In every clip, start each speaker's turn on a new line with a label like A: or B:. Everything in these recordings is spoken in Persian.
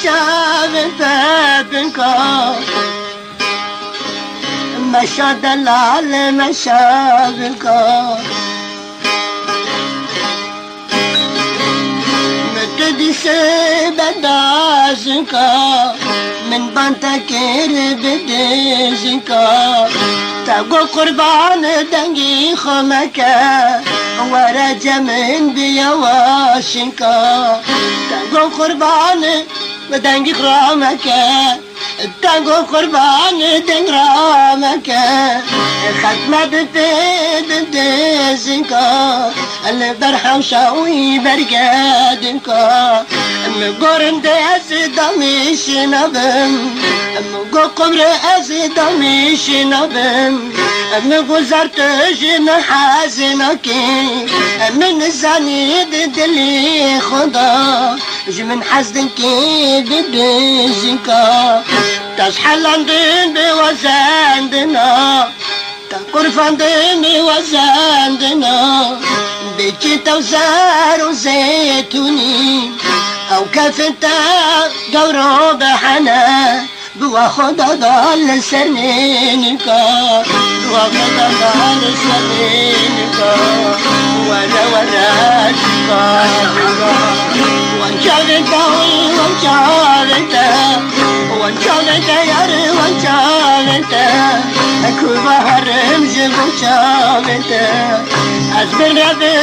A: چاوتا بنکا مشا دلال مشا بنکا متدي بدازنكا من بانتكير بدزنكا تقو قربان دنجي خمكا ورجا من بيواشنكا تقو قربان دنجي خمكا تقو قربان دنج رامك ختمة بدزنكا اللي برحم شاوي برقادنكا مقرن داس دميش نبم مقو قمر از دميش نبم مقو زرتج محازنكي من زانيد دلي خدا من حزنكي بدزنكا تشحل عندن بوزاندنا قرفاندني وزاندنا بيتي توزار وزيتوني او كافتا قورو بحنا بواخد ضل سنينكا بواخد ضل سنينكا وانا وراتكا وانشالتا وانشالتا وانشالتا يا ري وانشالتا اكو بحرم جبو شالتا أصبر ربي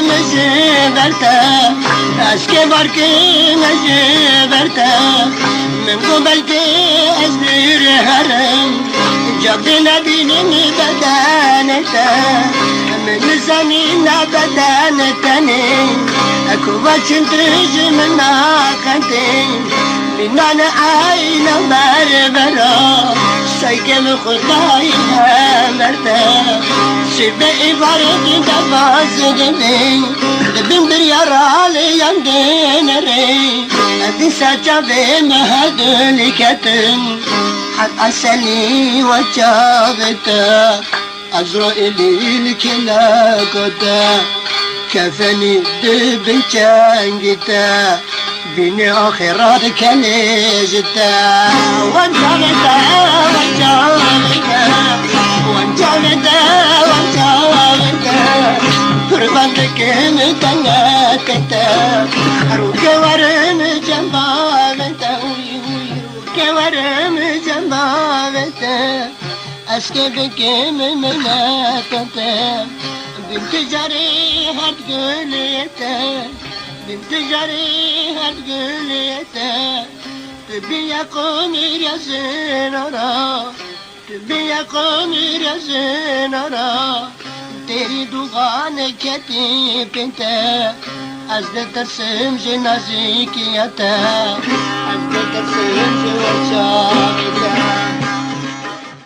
A: مجبرتا أشكي باركي مجبرتا من قبلتي أصبر هرم جبنا بيني بدانتا من زمينا بدانتني أكو باشنتج من ناقتي من أنا عين بربرا سيكم خداي مرتا شبه بارك دباز دبي دبندر يا رالي يندين ري أدي ساجا بمهدل كتن حد أسلي وجابتا أزرائيلي الكلا قدا كفني دبن جانجتا بني آخرات كنيجتا وانجابتا وانجابتا وانجابتا وانجابتا قربانك متناكتا روك ورم جنبابتا روك ورم جنبابتا أسكبك مناكتا بنت جاري هتقوليتا بنت جاري هتقوليتا تبي يا قمر يا زينورا تبي يا قمر يا زينورا تيري دوغان كتي بنتا أزدت السمج نازيكيتا أزدت السمج وشاكتا